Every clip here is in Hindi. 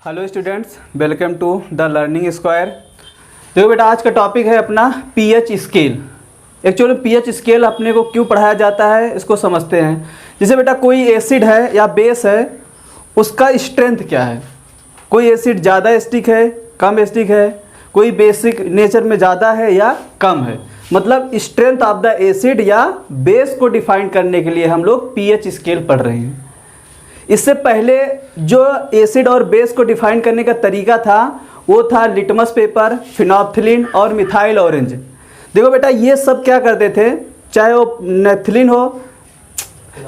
Hello students, welcome to the learning square. देखो बेटा, आज का टॉपिक है अपना pH scale. Actually pH scale अपने को क्यों पढ़ाया जाता है इसको समझते हैं। जैसे बेटा कोई एसिड है या बेस है, उसका स्ट्रेंथ क्या है। कोई एसिड ज़्यादा एसिडिक है, कम एसिडिक है, कोई बेसिक नेचर में ज़्यादा है या कम है। मतलब स्ट्रेंथ ऑफ द एसिड या बेस को डिफाइन करने के लिए हम लोग पीएच स्केल पढ़ रहे हैं। इससे पहले जो एसिड और बेस को डिफाइन करने का तरीका था वो था लिटमस पेपर, फिनोल्फ्थलीन और मिथाइल ऑरेंज। देखो बेटा, ये सब क्या करते थे, चाहे वो नेफ्थलीन हो,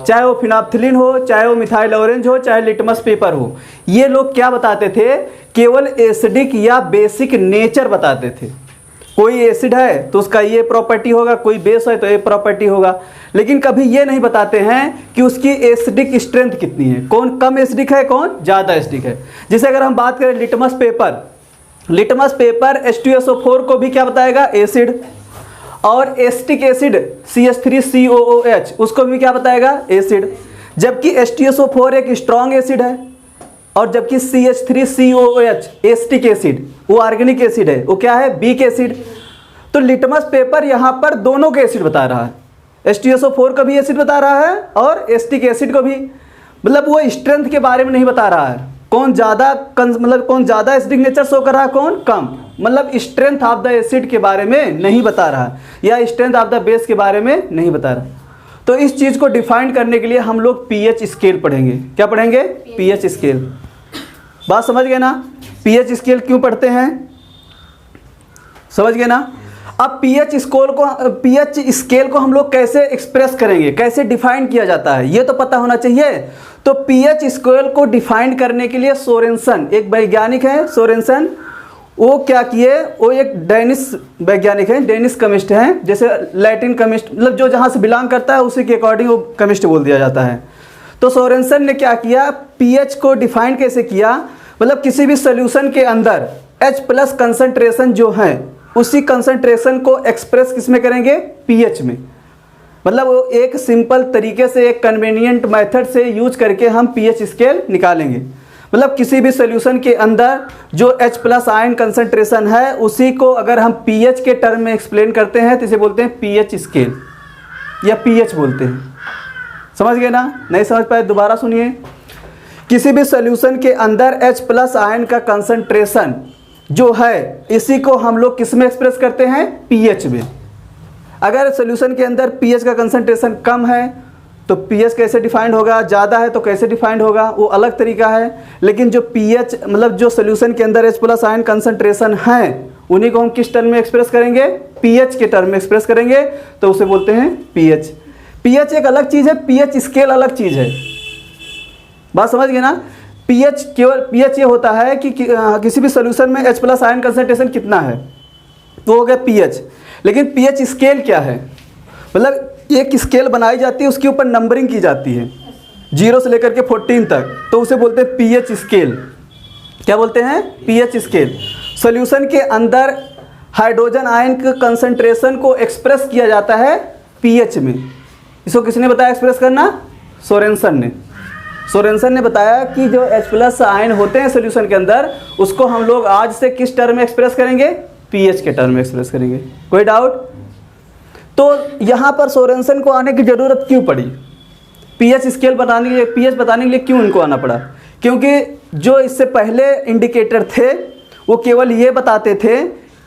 चाहे वो फिनोल्फ्थलीन हो, चाहे वो मिथाइल ऑरेंज हो, चाहे लिटमस पेपर हो, ये लोग क्या बताते थे, केवल एसिडिक या बेसिक नेचर बताते थे। कोई एसिड है तो उसका ये प्रॉपर्टी होगा, कोई बेस है तो ये प्रॉपर्टी होगा, लेकिन कभी ये नहीं बताते हैं कि उसकी एसिडिक स्ट्रेंथ कितनी है, कौन कम एसिडिक है, कौन ज़्यादा एसिडिक है। जैसे अगर हम बात करें लिटमस पेपर H2SO4 को भी क्या बताएगा, एसिड, और एसिटिक एसिड CH3COOH उसको भी क्या बताएगा, एसिड। जबकि H2SO4 एक स्ट्रॉन्ग एसिड है और जबकि CH3COOH एसिटिक एसिड वो ऑर्गेनिक एसिड है, वो क्या है, वीक एसिड। तो लिटमस पेपर यहाँ पर दोनों के एसिड बता रहा है, H2SO4 का भी एसिड बता रहा है और एसिटिक एसिड को भी। मतलब वो स्ट्रेंथ के बारे में नहीं बता रहा है, कौन ज़्यादा मतलब कौन ज़्यादा एसिडिक नेचर शो कर रहा है, कौन कम। मतलब स्ट्रेंथ ऑफ द एसिड के बारे में नहीं बता रहा या स्ट्रेंथ ऑफ द बेस के बारे में नहीं बता रहा। तो इस चीज़ को डिफाइन करने के लिए हम लोग पीएच स्केल पढ़ेंगे। क्या पढ़ेंगे, पीएच स्केल। बात समझ गए ना, पीएच स्केल क्यों पढ़ते हैं, समझ गए ना। अब पीएच स्केल को हम लोग कैसे एक्सप्रेस करेंगे, कैसे डिफाइन किया जाता है, ये तो पता होना चाहिए। तो पीएच स्केल को डिफाइन करने के लिए सोरेनसन एक वैज्ञानिक है, सोरेनसन, वो क्या किए, वो एक डेनिश वैज्ञानिक है, डेनिश केमिस्ट हैं। जैसे लैटिन केमिस्ट मतलब जो जहाँ से बिलोंग करता है उसी के अकॉर्डिंग वो केमिस्ट बोल दिया जाता है। तो सोरेनसन ने क्या किया, पीएच को डिफाइन कैसे किया, मतलब किसी भी सोल्यूशन के अंदर H+ कंसंट्रेशन जो है उसी कंसंट्रेशन को एक्सप्रेस किस में करेंगे, पीएच में। मतलब वो एक सिंपल तरीके से, एक कन्वीनियंट मेथड से यूज करके हम पीएच स्केल निकालेंगे। मतलब किसी भी सोल्यूशन के अंदर जो H+ आयन कंसंट्रेशन है उसी को अगर हम पीएच के टर्म में एक्सप्लेन करते हैं तो इसे बोलते हैं पीएच स्केल या पीएच बोलते हैं। समझ गए ना, नहीं समझ पाए दोबारा सुनिए। किसी भी सोल्यूशन के अंदर H+ आयन का कंसंट्रेशन जो है इसी को हम लोग किस में एक्सप्रेस करते हैं, पीएच में। अगर सोल्यूशन के अंदर पीएच का कंसंट्रेशन कम है तो पीएच कैसे डिफाइंड होगा, ज़्यादा है तो कैसे डिफाइंड होगा, वो अलग तरीका है। लेकिन जो पीएच मतलब जो सोल्यूशन के अंदर H+ आयन कंसंट्रेशन है उन्हीं को हम किस टर्म में एक्सप्रेस करेंगे, पीएच के टर्म में एक्सप्रेस करेंगे, तो उसे बोलते हैं पीएच। पीएच एक अलग चीज़ है, पीएच स्केल अलग चीज़ है। बात समझ गए ना। पीएच केवल पीएच ये होता है कि किसी भी सोल्यूशन में H+ आयन कंसंट्रेशन कितना है तो हो गया पीएच। लेकिन पीएच स्केल क्या है, मतलब एक स्केल बनाई जाती है, उसके ऊपर नंबरिंग की जाती है 0 से लेकर के 14 तक, तो उसे बोलते हैं पीएच स्केल। क्या बोलते हैं, पीएच स्केल। सोल्यूशन के अंदर हाइड्रोजन आयन के कंसंट्रेशन को एक्सप्रेस किया जाता है पीएच में। इसको किसने बताया एक्सप्रेस करना, सोरेनसन ने बताया कि जो H+ आयन होते हैं सोल्यूशन के अंदर उसको हम लोग आज से किस टर्म में एक्सप्रेस करेंगे, पीएच के टर्म में एक्सप्रेस करेंगे। कोई डाउट। तो यहाँ पर सोरेनसन को आने की ज़रूरत क्यों पड़ी, पीएच स्केल बताने के लिए, पीएच बताने के लिए क्यों इनको आना पड़ा, क्योंकि जो इससे पहले इंडिकेटर थे वो केवल ये बताते थे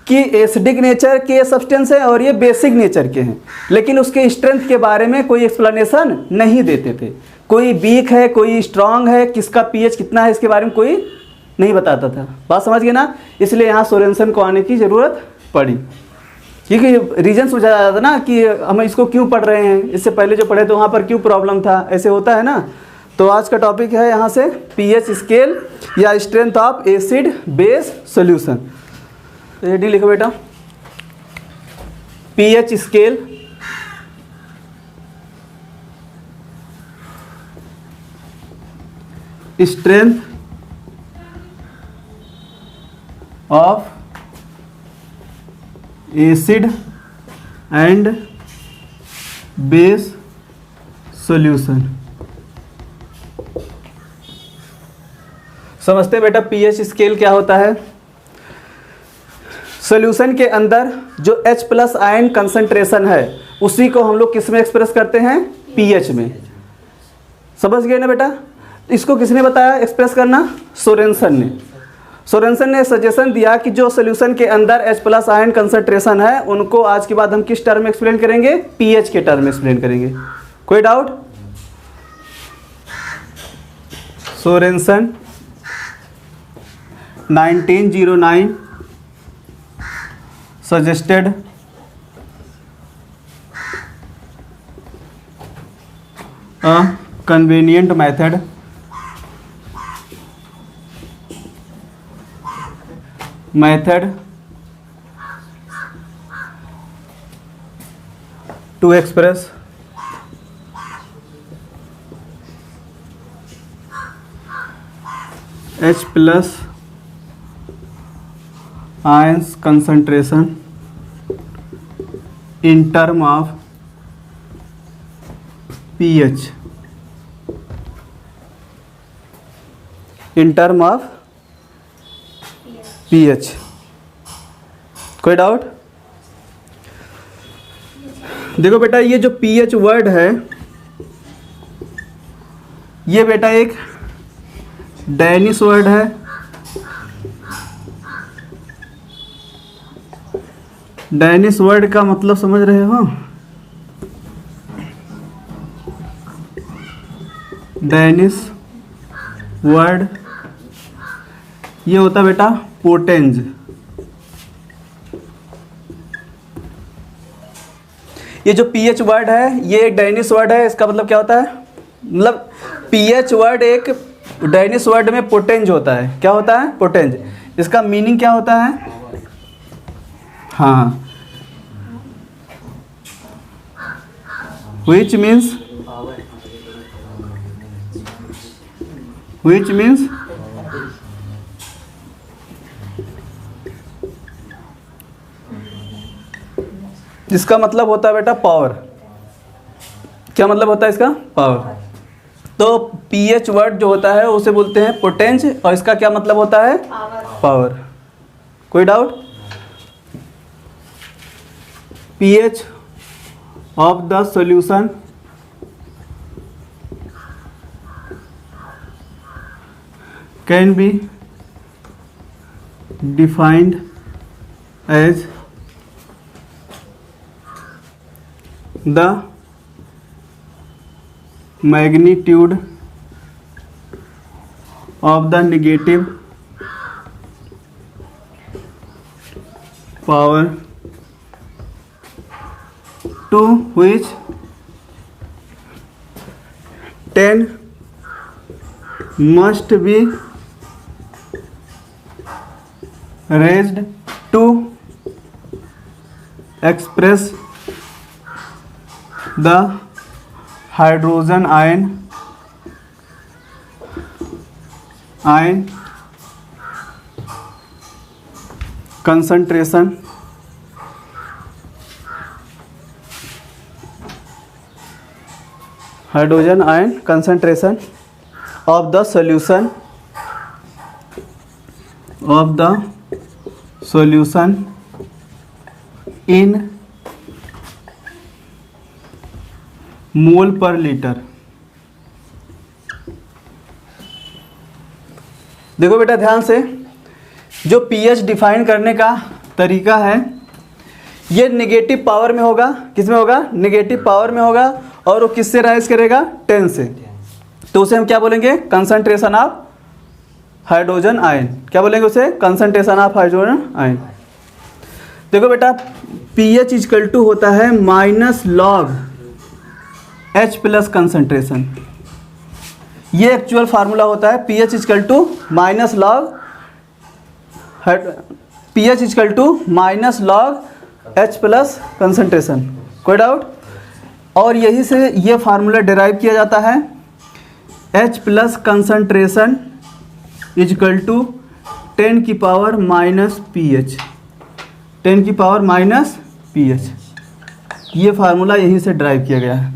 कि एसिडिक नेचर के सब्सटेंस है और ये बेसिक नेचर के हैं, लेकिन उसके स्ट्रेंथ के बारे में कोई एक्सप्लेनेशन नहीं देते थे। कोई वीक है, कोई स्ट्रांग है, किसका पीएच कितना है इसके बारे में कोई नहीं बताता था। बात समझ गए ना। इसलिए यहाँ सोरेनसन को आने की ज़रूरत पड़ी, क्योंकि रीजन सोचा जाता था ना कि हम इसको क्यों पढ़ रहे हैं, इससे पहले जो पढ़े तो वहाँ पर क्यों प्रॉब्लम था, ऐसे होता है ना। तो आज का टॉपिक है यहाँ से पीएच स्केल या strength of acid base solution. तो ये डी लिखो बेटा, pH scale strength of acid and base solution. समझते हैं बेटा पीएच स्केल क्या होता है। सॉल्यूशन के अंदर जो H प्लस आयन कंसंट्रेशन है उसी को हम लोग किस में एक्सप्रेस करते हैं, पीएच में। समझ गए ना बेटा। इसको किसने बताया एक्सप्रेस करना, सोरेनसन ने। सोरेनसन ने सजेशन दिया कि जो सॉल्यूशन के अंदर H प्लस आयन कंसंट्रेशन है उनको आज के बाद हम किस टर्म में एक्सप्लेन करेंगे, पीएच के टर्म में एक्सप्लेन करेंगे। कोई doubt. Sorensen 1909 suggested a convenient method to express H plus ions concentration in term of pH, in term of pH। कोई डाउट। देखो बेटा ये जो pH वर्ड है ये बेटा एक डैनिश वर्ड है। डैनिश वर्ड का मतलब समझ रहे हो, डैनिश वर्ड ये होता बेटा पोटेंज। ये जो पीएच वर्ड है ये एक डैनिश वर्ड है। इसका मतलब क्या होता है, मतलब पीएच वर्ड एक डैनिश वर्ड में पोटेंज होता है। क्या होता है, पोटेंज। इसका मीनिंग क्या होता है, हाँ, which means इसका मतलब होता है बेटा पावर। क्या मतलब होता है इसका, पावर। तो पीएच वर्ड जो होता है उसे बोलते हैं पोटेंज और इसका क्या मतलब होता है, पावर। कोई doubt. pH of the solution can be defined as the magnitude of the negative power to which 10 must be raised to express the hydrogen ion concentration hydrogen ion concentration of the solution in मोल पर लीटर। देखो बेटा ध्यान से, जो पीएच डिफाइन करने का तरीका है ये नेगेटिव पावर में होगा। किस में होगा, नेगेटिव पावर में होगा। और वो किससे राइज करेगा, 10 से। तो उसे हम क्या बोलेंगे, कंसंट्रेशन ऑफ हाइड्रोजन आयन। क्या बोलेंगे उसे, कंसंट्रेशन ऑफ हाइड्रोजन आयन। देखो बेटा पीएच इक्वल टू होता है minus log H plus concentration. ये एक्चुअल फार्मूला होता है। PH equal to minus log H plus concentration. कोई डाउट। और यही से ये फार्मूला डिराइव किया जाता है, H plus concentration equal to 10 की पावर माइनस pH, 10 की पावर माइनस pH। ये फार्मूला यहीं से ड्राइव किया गया है।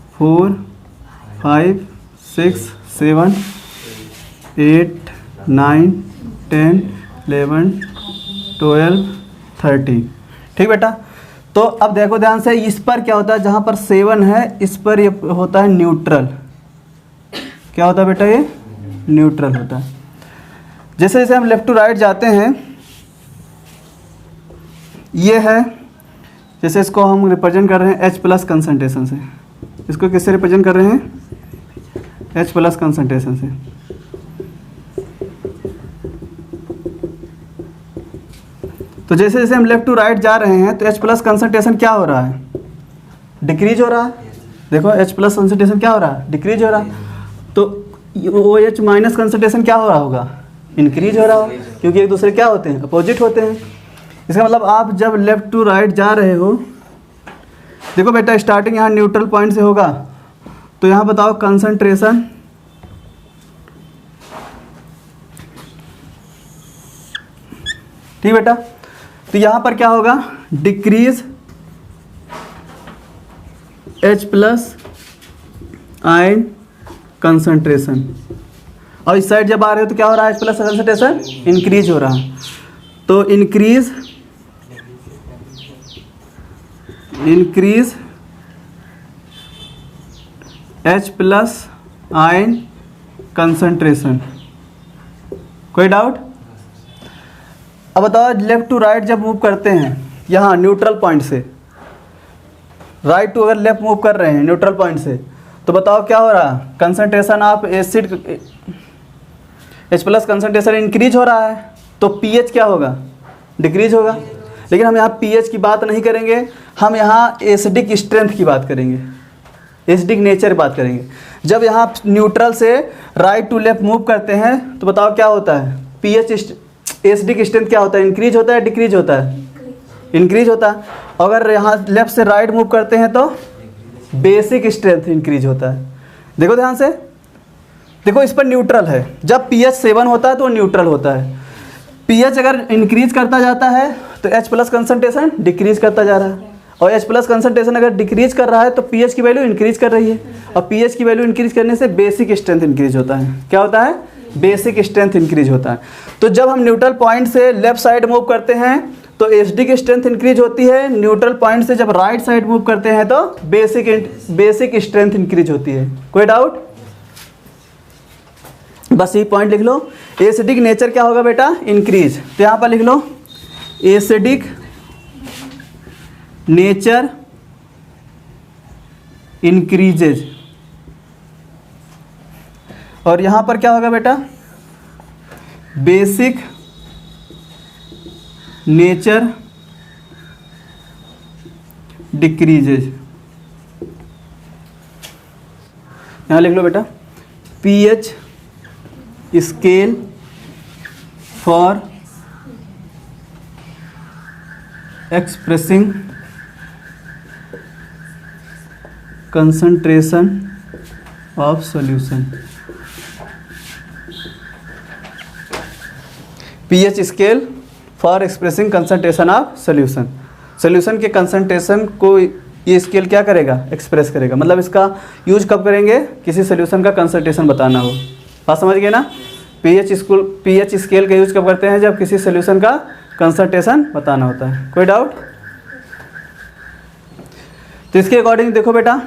4 5 6 7 8 9 10 11 12 13। ठीक बेटा, तो अब देखो ध्यान से, इस पर क्या होता है, जहाँ पर 7 है इस पर ये होता है न्यूट्रल। क्या होता है बेटा, ये न्यूट्रल होता है। जैसे जैसे हम लेफ्ट टू राइट जाते हैं, ये है, जैसे इसको हम रिप्रेजेंट कर रहे हैं H प्लस कंसंट्रेशन से। इसको किससे रिप्रेजेंट कर रहे हैं, H प्लस कंसंट्रेशन से। तो जैसे जैसे हम लेफ्ट टू राइट जा रहे हैं तो H प्लस कंसंट्रेशन क्या हो रहा है, डिक्रीज हो रहा है। देखो H प्लस कंसंट्रेशन क्या हो रहा है, डिक्रीज हो रहा है। तो OH माइनस कंसंट्रेशन क्या हो रहा होगा, इंक्रीज हो रहा होगा, क्योंकि एक दूसरे क्या होते हैं, अपोजिट होते हैं। इसका मतलब आप जब लेफ्ट टू राइट जा रहे हो, देखो बेटा स्टार्टिंग यहाँ न्यूट्रल पॉइंट से होगा, तो यहाँ बताओ कंसंट्रेशन ठीक बेटा, तो यहाँ पर क्या होगा, decrease H plus ion concentration. और इस साइड जब आ रहे हो तो क्या हो रहा है, H प्लस कंसंट्रेशन इंक्रीज हो रहा है। तो increase H plus ion concentration. कोई डाउट? अब बताओ लेफ्ट टू राइट जब मूव करते हैं, यहाँ न्यूट्रल पॉइंट से राइट टू अगर लेफ्ट मूव कर रहे हैं न्यूट्रल पॉइंट से, तो बताओ क्या हो रहा है, concentration of acid H plus concentration increase हो रहा है, तो pH क्या होगा, डिक्रीज होगा। लेकिन हम यहाँ pH की बात नहीं करेंगे, हम यहाँ एसिडिक स्ट्रेंथ की बात करेंगे, एसिडिक नेचर की बात करेंगे। जब यहाँ न्यूट्रल से राइट टू लेफ्ट मूव करते हैं तो बताओ क्या होता है, pH एसिडिक स्ट्रेंथ क्या होता है, इंक्रीज होता है, डिक्रीज होता है, इंक्रीज होता है। अगर यहाँ लेफ्ट से राइट मूव करते हैं तो बेसिक स्ट्रेंथ इंक्रीज होता है। देखो ध्यान से, देखो इस पर न्यूट्रल है, जब pH 7 होता है तो न्यूट्रल होता है। pH अगर इंक्रीज करता जाता है तो H प्लस कंसंट्रेशन डिक्रीज करता जा रहा है, और H प्लस कंसंट्रेशन अगर डिक्रीज कर रहा है तो pH की वैल्यू इंक्रीज कर रही है, और pH की वैल्यू इंक्रीज करने से बेसिक स्ट्रेंथ इंक्रीज होता है। क्या होता है, बेसिक स्ट्रेंथ इंक्रीज होता है। तो जब हम न्यूट्रल पॉइंट से लेफ्ट साइड मूव करते हैं तो एसिडिक स्ट्रेंथ इंक्रीज होती है, न्यूट्रल पॉइंट से जब राइट साइड मूव करते हैं तो बेसिक स्ट्रेंथ इंक्रीज होती है। कोई डाउट? बस ये पॉइंट लिख लो, एसिडिक नेचर क्या होगा बेटा, इंक्रीज। तो यहाँ पर लिख लो एसिडिक नेचर इंक्रीजेज, और यहाँ पर क्या होगा बेटा, बेसिक नेचर डिक्रीजेज। यहाँ लिख लो बेटा pH scale for expressing concentration of solution. pH scale for expressing concentration of solution. Solution के कंसंट्रेशन को ये स्केल क्या करेगा, एक्सप्रेस करेगा। मतलब इसका यूज कब करेंगे, किसी सोल्यूशन का कंसंट्रेशन बताना हो। बात समझ गए ना? pH स्केल का यूज कब करते हैं, जब किसी सोल्यूशन का कंसंट्रेशन बताना होता है। कोई डाउट? तो इसके अकॉर्डिंग देखो बेटा,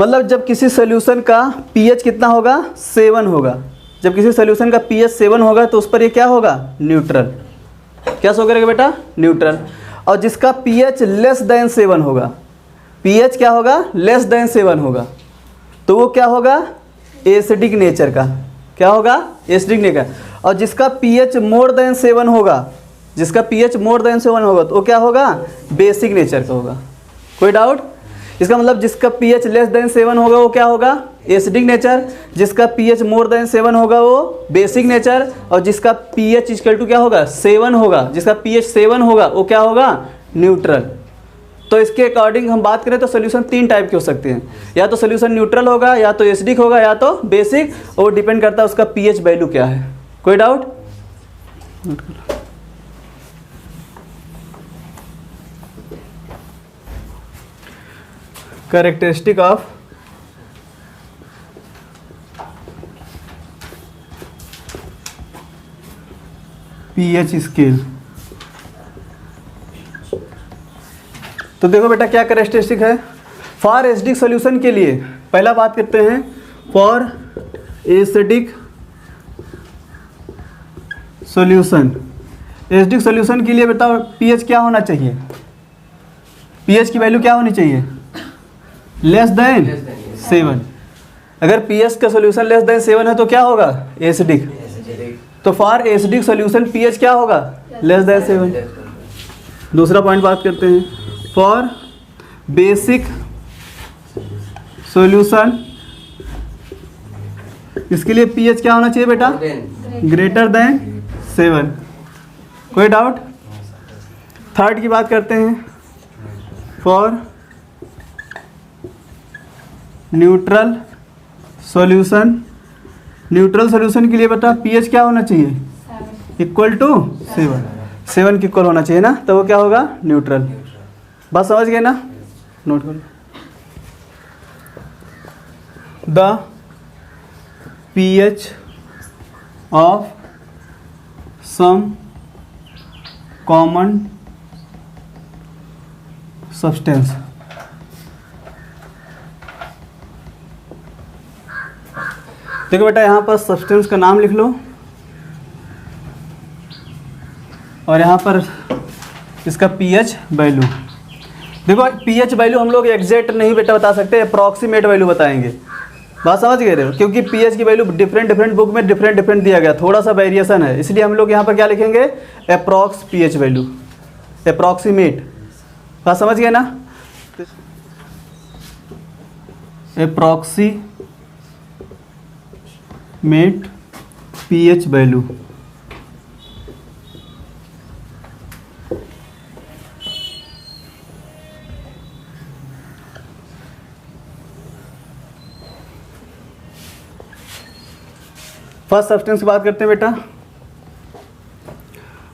मतलब जब किसी सोल्यूशन का pH कितना होगा, 7 होगा। जब किसी सोल्यूशन का pH 7 होगा तो उस पर ये क्या होगा, न्यूट्रल। क्या शो करेगा बेटा, न्यूट्रल। और जिसका pH लेस देन 7 होगा, pH क्या होगा, लेस देन 7 होगा, तो वो क्या होगा, एसिडिक नेचर का। क्या होगा, एसिडिक नेचर। और जिसका pH मोर देन 7 होगा, जिसका pH मोर देन 7 होगा तो वो क्या होगा, बेसिक नेचर का होगा। कोई डाउट? इसका मतलब जिसका pH लेस देन 7 होगा वो क्या होगा, एसिडिक नेचर। जिसका pH मोर देन 7 होगा वो बेसिक नेचर। और जिसका pH इक्वल टू क्या होगा, 7 होगा, जिसका pH 7 होगा वो क्या होगा, न्यूट्रल। तो इसके अकॉर्डिंग हम बात करें तो सोल्यूशन 3 टाइप के हो सकते हैं, या तो सोल्यूशन न्यूट्रल होगा, या तो एसिडिक होगा, या तो बेसिक। और डिपेंड करता है उसका pH वैल्यू क्या है। कोई doubt? Characteristic of pH scale. तो देखो बेटा क्या कैरेक्टरिस्टिक है फॉर एसिडिक सॉल्यूशन के लिए। पहला बात करते हैं for acidic solution. Acidic solution के लिए बताओ पीएच क्या होना चाहिए, पीएच की वैल्यू क्या होनी चाहिए, लेस देन 7। अगर पीएच का सॉल्यूशन लेस देन 7 है तो क्या होगा, एसिडिक। तो फॉर एसिडिक सॉल्यूशन पीएच क्या होगा, लेस देन 7। दूसरा पॉइंट बात करते हैं फॉर बेसिक सॉल्यूशन, इसके लिए पीएच क्या होना चाहिए बेटा, ग्रेटर देन 7। कोई डाउट। थर्ड की बात करते हैं for neutral solution. Neutral solution के लिए बेटा पीएच क्या होना चाहिए, इक्वल टू 7 के इक्वल होना चाहिए ना, तो वो क्या होगा, न्यूट्रल। बात समझ गए ना, नोट करो। The pH of some common substance. देखो बेटा यहाँ पर सब्सटेंस का नाम लिख लो और यहाँ पर इसका पीएच वैल्यू। देखो पीएच वैल्यू हम लोग एग्जैक्ट नहीं बेटा बता सकते, अप्रॉक्सीमेट वैल्यू बताएंगे। बात समझ गए रहे, क्योंकि पीएच की वैल्यू डिफरेंट बुक में डिफरेंट दिया गया, थोड़ा सा वेरिएशन है, इसलिए हम लोग यहाँ पर क्या लिखेंगे, अप्रॉक्स पीएच वैल्यू, अप्रॉक्सीमेट। बात समझ गए ना, approximate pH value. First substance की बात करते हैं बेटा,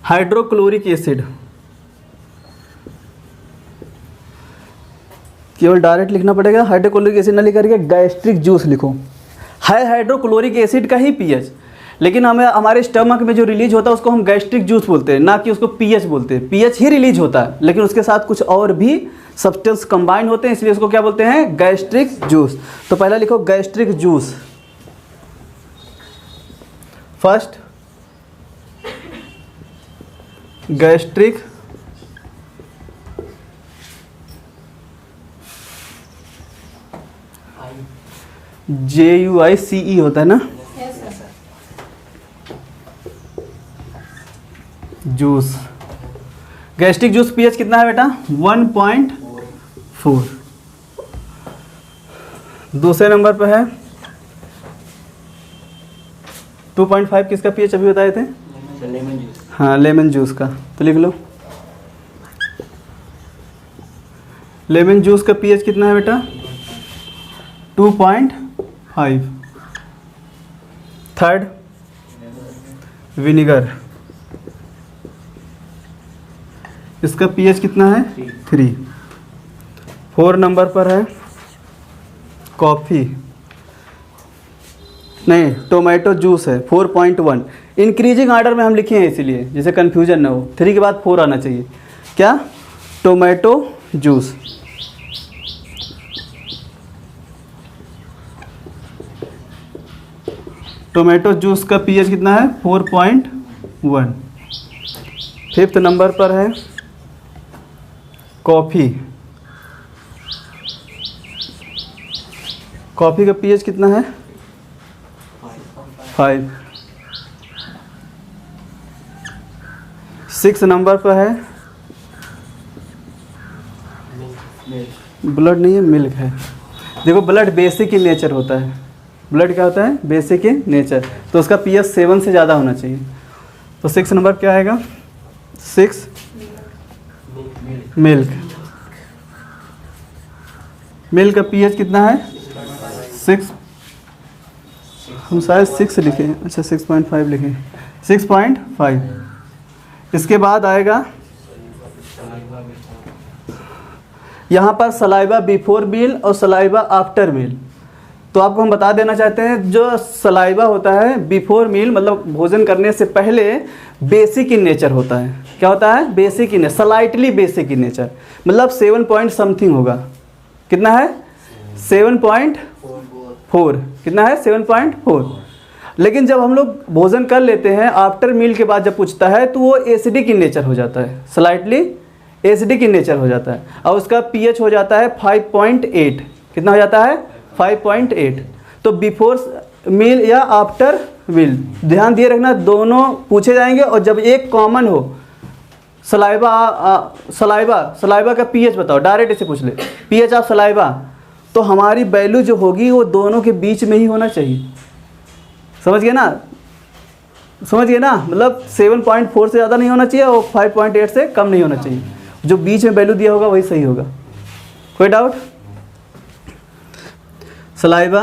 हाइड्रोक्लोरिक एसिड। केवल डायरेक्ट लिखना पड़ेगा, हाइड्रोक्लोरिक एसिड ना लिख करके गैस्ट्रिक जूस लिखो। है हाइड्रोक्लोरिक एसिड का ही पीएच, लेकिन हमें हमारे स्टमक में जो रिलीज होता है उसको हम गैस्ट्रिक जूस बोलते हैं, ना कि उसको पीएच बोलते हैं। पीएच ही रिलीज होता है, लेकिन उसके साथ कुछ और भी सब्सटेंस कंबाइन होते हैं, इसलिए उसको क्या बोलते हैं, गैस्ट्रिक जूस। तो पहला लिखो gastric juice. First gastric JUICE होता है ना, जूस। गैस्ट्रिक जूस पीएच कितना है बेटा, 1.4। दूसरे नंबर पर है 2.5, किसका पीएच अभी बताए थे, हाँ लेमन जूस का। तो लिख लो लेमन जूस का पीएच कितना है बेटा, 2.5। थर्ड विनेगर, इसका पीएच कितना है, 3। 4 नंबर पर है कॉफ़ी, नहीं टोमेटो जूस है, 4.1। इंक्रीजिंग ऑर्डर में हम लिखे हैं इसीलिए जिसे कन्फ्यूजन ना हो, 3 के बाद 4 आना चाहिए। क्या, टोमेटो जूस। टोमेटो जूस का पीएच कितना है, 4.1। 5th नंबर पर है कॉफ़ी। कॉफ़ी का पीएच कितना है, 5। 6 नंबर पर है ब्लड, नहीं है मिल्क है। देखो ब्लड बेसिक इन नेचर होता है, ब्लड क्या होता है, बेसिक इन नेचर, तो उसका पीएच 7 से ज़्यादा होना चाहिए। तो 6 नंबर क्या आएगा, 6 मिल्क। मिल्क का पीएच कितना है, 6। हम शायद 6 लिखे, अच्छा 6.5 लिखे, 6.5। इसके बाद आएगा यहाँ पर सलाइवा बिफोर मील और सलाइवा आफ्टर मील। तो आपको हम बता देना चाहते हैं जो सलाइवा होता है बिफोर मील मतलब भोजन करने से पहले बेसिक इन नेचर होता है। क्या होता है? Basic in, slightly basic in nature, मतलब 7 पॉइंट समथिंग होगा। कितना है? 7.4। कितना है? 7.4। लेकिन जब हम लोग भोजन कर लेते हैं आफ्टर मील के बाद जब पूछता है तो वो एसिडिक इन नेचर हो जाता है, स्लाइटली एसिडिक इन नेचर हो जाता है और उसका पीएच हो जाता है 5.8। कितना हो जाता है? 5.8। तो बिफोर मील या आफ्टर मील, ध्यान दिए रखना, दोनों पूछे जाएंगे और जब एक कॉमन हो, सलाइवा का पीएच बताओ, डायरेक्ट इसे पूछ ले, पीएच ऑफ सलाइवा, तो हमारी वैल्यू जो होगी वो दोनों के बीच में ही होना चाहिए। समझ गए ना? समझ गए ना? मतलब 7.4 से ज़्यादा नहीं होना चाहिए और 5.8 से कम नहीं होना चाहिए। जो बीच में वैल्यू दिया होगा वही सही होगा। कोई डाउट? सलाइवा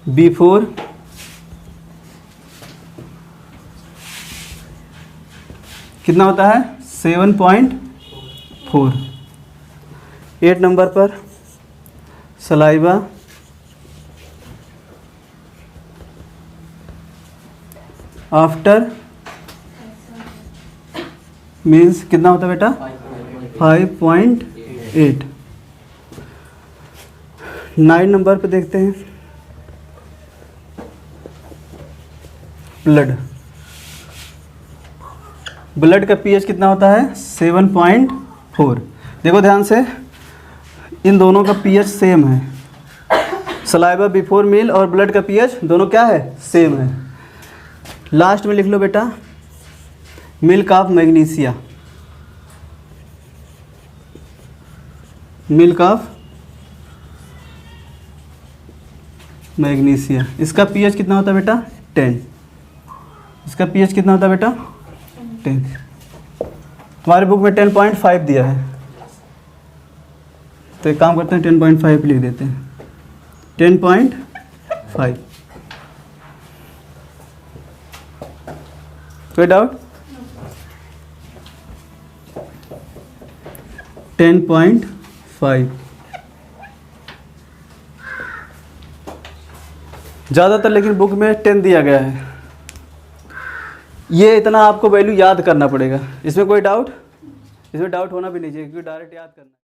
बिफोर कितना होता है? 7.4। 8 नंबर पर सलाइवा आफ्टर मीन्स कितना होता है बेटा? 5.8। 9 नंबर पे देखते हैं ब्लड का पीएच कितना होता है? 7.4। देखो ध्यान से, इन दोनों का पीएच सेम है। सलाइवा बिफोर मील और ब्लड का पीएच दोनों क्या है? सेम है। लास्ट में लिख लो बेटा milk of magnesia, milk of magnesia. इसका पीएच कितना होता है बेटा? 10। इसका पीएच कितना होता है बेटा? 10। तुम्हारे बुक में 10.5 दिया है, तो एक काम करते हैं 10.5 लिख देते हैं। 10.5। कोई डाउट? 10.5। ज़्यादातर लेकिन बुक में 10 दिया गया है। ये इतना आपको वैल्यू याद करना पड़ेगा। इसमें कोई डाउट? इसमें डाउट होना भी नहीं चाहिए क्योंकि डायरेक्ट याद करना।